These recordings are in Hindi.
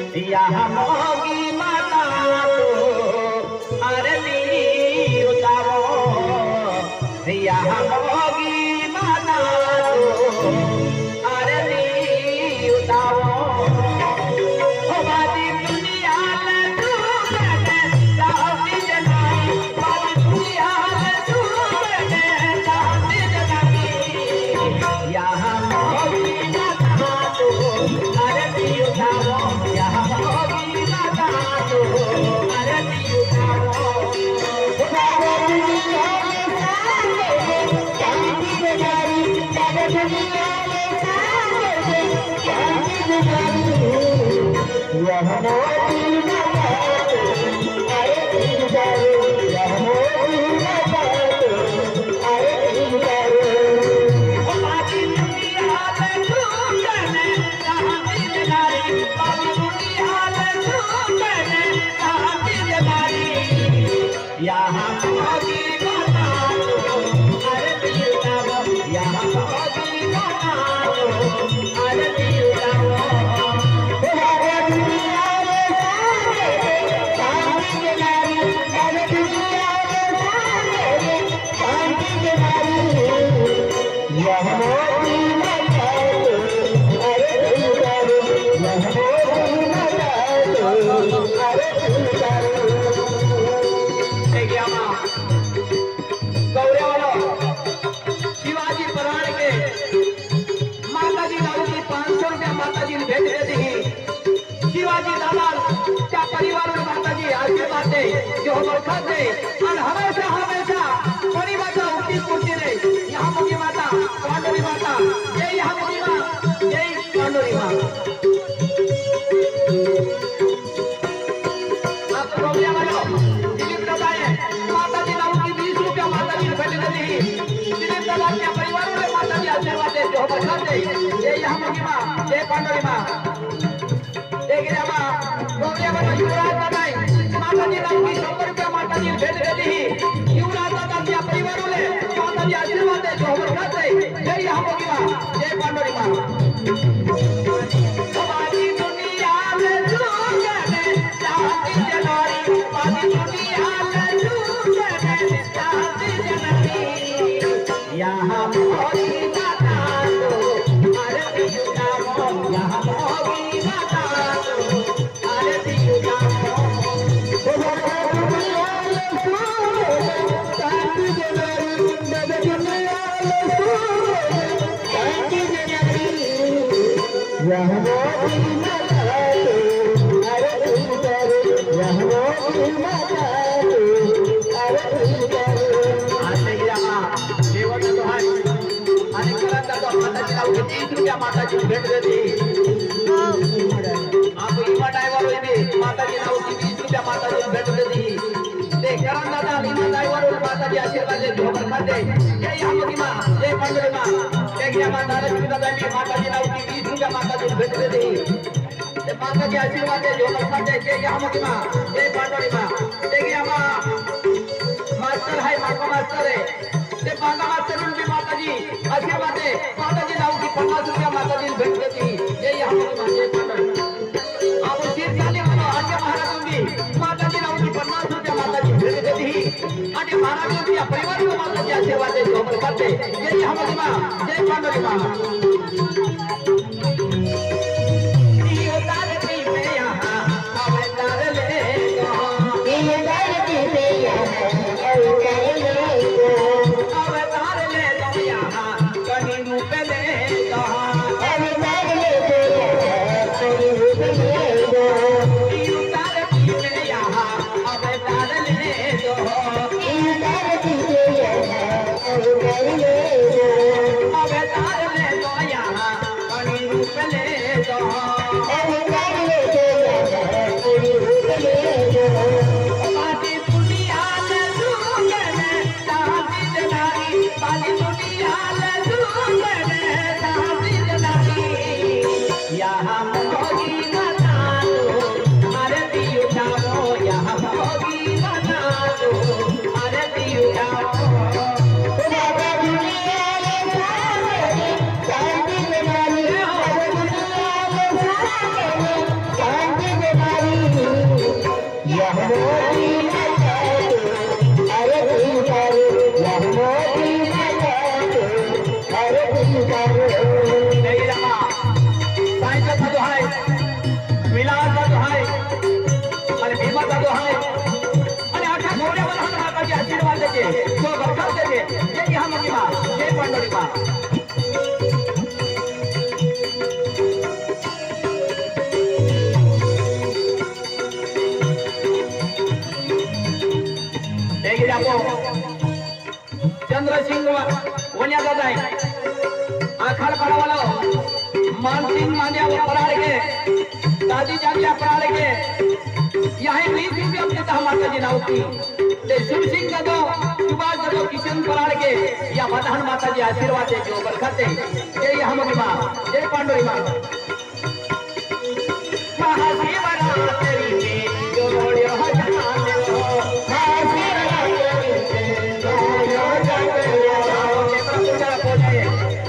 यहाँ मोगी माता को आरती उतारो, यहाँ मोगी माता को आरती उतारो। बाजी दुनिया में तूने साथी जनाई, बाजी दुनिया में तूने साथी जनाई। यहाँ मोगी माता को आरती उतारो, यहाँ मोगी माता को आरती उतारो। बाजी दुनिया में साथी जनाई, बाजी दुनिया में साथी जनाई। यह मोगी माता को आरती उतारो, यह मोगी माता को आरती उतारो। बाजी दुनिया में तूने साथी जनाई, बाजी दुनिया में तूने साथी जनाई। यहाँ मोगी माता को आरती उतारो, यहाँ मोगी माता को आरती उतारो। शिवाजी पराण के माताजी दाऊजी 500 रुपया माताजी ने भेट दी। शिवाजी दादा त्या परिवार माताजी आशीर्वाद दे, जो बरकत दे और हमेशा हमेशा बड़ी माता उठी पूछती रहे। यहाँ मोगी माता पांडुरी माता, जय यहाँ मोगी माँ, जय पांडुरी माँ। आप प्रोग्राम वालों दिलीप दादा ने माताजी दाऊजी 20 रुपया माताजी ने भेट दी। दिलीप दादा के परिवार में माताजी आशीर्वाद दे, जो बरकत दे, जय यहाँ मोगी माँ, जय पांडुरी माँ। एक रमा प्रोग्राम वालों युवराज दादा माताजी दाऊजी 100 रुपया माताजी ने भेट दी। युवराज दादा के परिवार में माताजी आशीर्वाद दे, जो बरकत दे, जय यहाँ मोगी माँ, जय पांडुरी माँ। बाजी दुनिया में तूने साथी जनाई, बाजी दुनिया में तूने साथी जनाई। यहाँ मोगी माता को आरती उतारो, यहाँ मोगी माता को आरती उतारो। साथी जनाई, बाजी दुनिया में साथी जनाई। यह मोगी माता को आरती उतारो, यह मोगी माता को आरती उतारो। आते ही रामा जेवण दोहाई आणि करंदा तो माताजी नाव 30 रुपया माताजी भेट देती। आप इमा ड्राइवर होई बे माताजी नाव 20 रुपया माताजी भेट देती। ते करंदा दा इमा ड्राइवर होई माताजी आशीर्वाद दे, जो बरकत दे, जय यहाँ मोगी माँ, जय पांडुरी माँ। ते गया माता लक्ष्मी दादा भी माताजी नाव 20 रुपया माताजी भेट देती। ते माताजी आशीर्वाद दे, जो बरकत दे, जय यहाँ मोगी माँ, जय पांडुरी माँ। ते गया माँ मास्टर है, माँ का मास्टर है, ते बांगा मास्टर उनकी माताजी आशीर्वाद दे, माताजी नाव की 50 रुपया माताजी भेट देती। जय यहाँ मोगी माँ, जय पांडुरी। आप शीर्षाली मानो आर्य महाराज उनकी माताजी नाव की 50 रुपया माताजी भेट देती। आर्य महाराज उनकी परिवार को माताजी आशीर्वाद दे, जो बरकत दे, जय यहाँ मोगी माँ, जय पांडुरी माँ। मोदी माता अरे करे यह मोदी माता अरे करे नहीं रहा साईं का दुहाई विलास का दुहाई और भीमा का दुहाई और आठा घोड़े वाला हम का आशीर्वाद देते तो बरकत देते ये हम की मां ये पंडोरी मां देखिए आपको चंद्र सिंह वनिया दादा है आखड़ पड़ा वाला मान सिंह मान्या पराड़ के दादी जानिया पराड़ के यहाँ 20 रुपये अपने तहा माता जी नाव की शिव सिंह का दो सुभाष का दो किशन पराड़ के या मदहन माता जी आशीर्वाद दे जो बरकत दे जय हम की मां जय पांडुरी मां महाशिवरात्रि में जो रोड़ियो जाने हो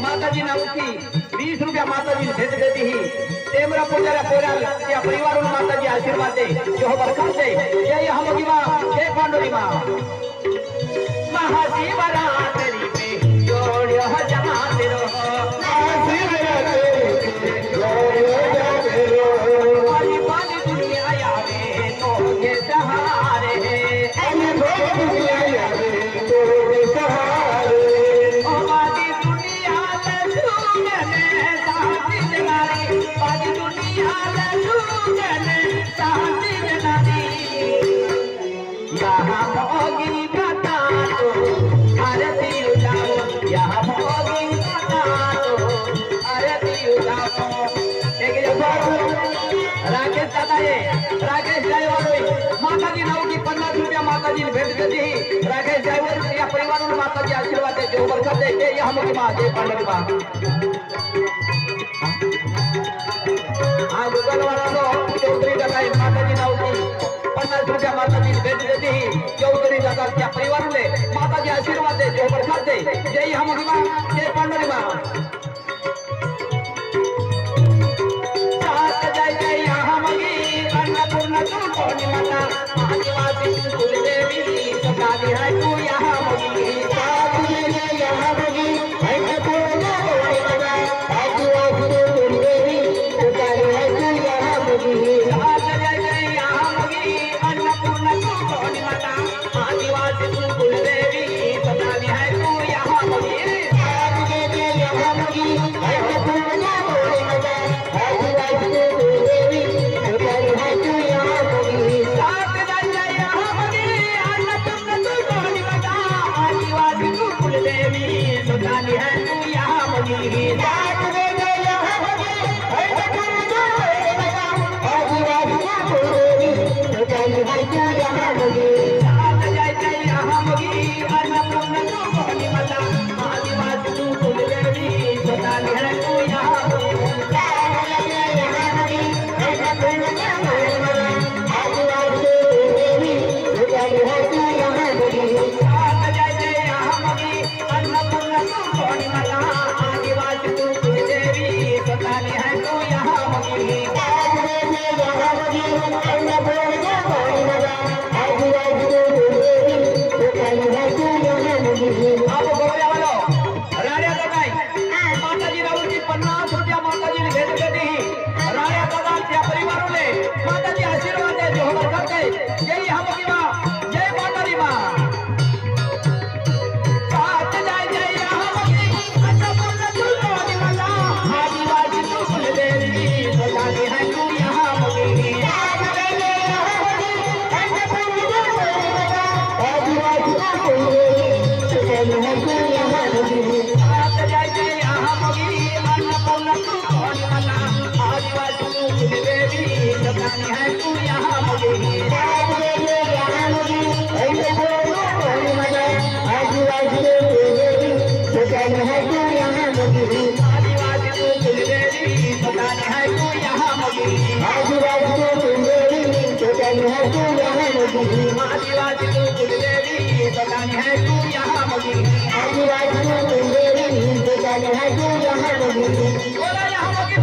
माता जी नाव की 20 रुपया माता जी भेज देती ही तेमरा पूजा पूरा या परिवार माता जी आशीर्वाद दे जो बरकत दे जय हम की मां जय पांडुरी मां महाशिवरात्रि में जोड़ियो जाते रहो महाशिवरात्रि में जोड़ियो जाते रहो वाली वाली दुनिया आवे तो के सहारे अरे वाली दुनिया आवे तो के सहारे ओ वाली दुनिया लूने साथी जनारी वाली दुनिया लूने साथी जनारी यहाँ भोगी माता तो आरती उठाओ यहाँ भोगी माता तो आरती उठाओ एक राकेश दादा ये राकेश ड्राइवर माता जी नाव की 50 रुपया माता जी भेज देती राकेश ड्राइवर या परिवार में माता जी आशीर्वाद दे जो बरकत दे ये हम की मां जय पांडुरी मां हाँ गूगल वाला लो चौधरी दादा माता जी नाव की 50 रुपया माता जी भेज देती चौधरी दादा क्या परिवार में माता जी आशीर्वाद दे जो बरकत दे जय हम की मां जय पांडुरी मां अन्नपूर्णा तू कौन माता आदिवासी कुल देवी सकाली है तू यहाँ मोगी साथी है यहाँ मोगी अन्नपूर्णा कौन माता आदिवासी कुल देवी सकाली है तू यहाँ मोगी साथ जय यहाँ मोगी अन्नपूर्णा तू कौन माता आदिवासी कुल देवी सकाली है तू यहाँ मोगी साथ जय यहाँ मोगी अन्नपूर्णा कौन माता आदिवासी कुल देवी सकाली है तू यहाँ मोगी साथ जय यहाँ मोगी अन्नपूर्णा तू कौन माता आदिवासी कुल देवी सकाली है तू यहाँ मोगी साथ जय यहाँ मोगी अन्नपूर्णा कौन माता आदिवासी कुल देवी सकाली है तू यहाँ मोगी साथ जय यहाँ मोगी अन्नपूर्णा तू कौन माता आदिवासी कुल देवी सकाली है तू यहाँ मोगी साथ जय यहाँ मोगी अन्नपूर्णा कौन माता आदिवासी कुल देवी सकाली है तू यहाँ मोगी साथ जय यहाँ मोगी अन्नपूर्णा तू कौन माता आदिवासी कुल देवी सकाली है तू यहाँ मोगी साथ जय यहाँ मोगी अन्नपूर्णा कौन माता आदिवासी कुल देवी सकाली है तू यहाँ मोगी आप बोले वालो राजा दादाई माता जी राउल की 50 रुपया माता जी ने भेज देती राजा दादा के परिवार ने माता जी आशीर्वाद दे जो बरकत दे जय हम की मां जय माता दी मां साथ जय यहाँ मोगी अन्नपूर्णा तू कौन माता आदिवासी कुल देवी सकाली है तू यहाँ मोगी साथ जय यहाँ मोगी अन्नपूर्णा कौन माता आदिवासी कुल देवी सकाली है तू यहाँ मोगी साथ जय यहाँ मोगी अन्नपूर्णा तू कौन माता आदिवासी कुल देवी सकाली है तू यहाँ मोगी साथ जय यहाँ मोगी अन्नपूर्णा कौन माता आदिवासी कुल देवी सकाली है तू यहाँ मोगी आदिवासी कुल देवी सकाली है तू यहाँ मोगी आदिवासी कुल देवी सकाली है तू यहाँ मोगी आदिवासी कुल देवी सकाली है तू यहाँ मोगी आदिवासी कुल देवी सकाली है तू यहाँ मोगी बोला यहाँ मोगी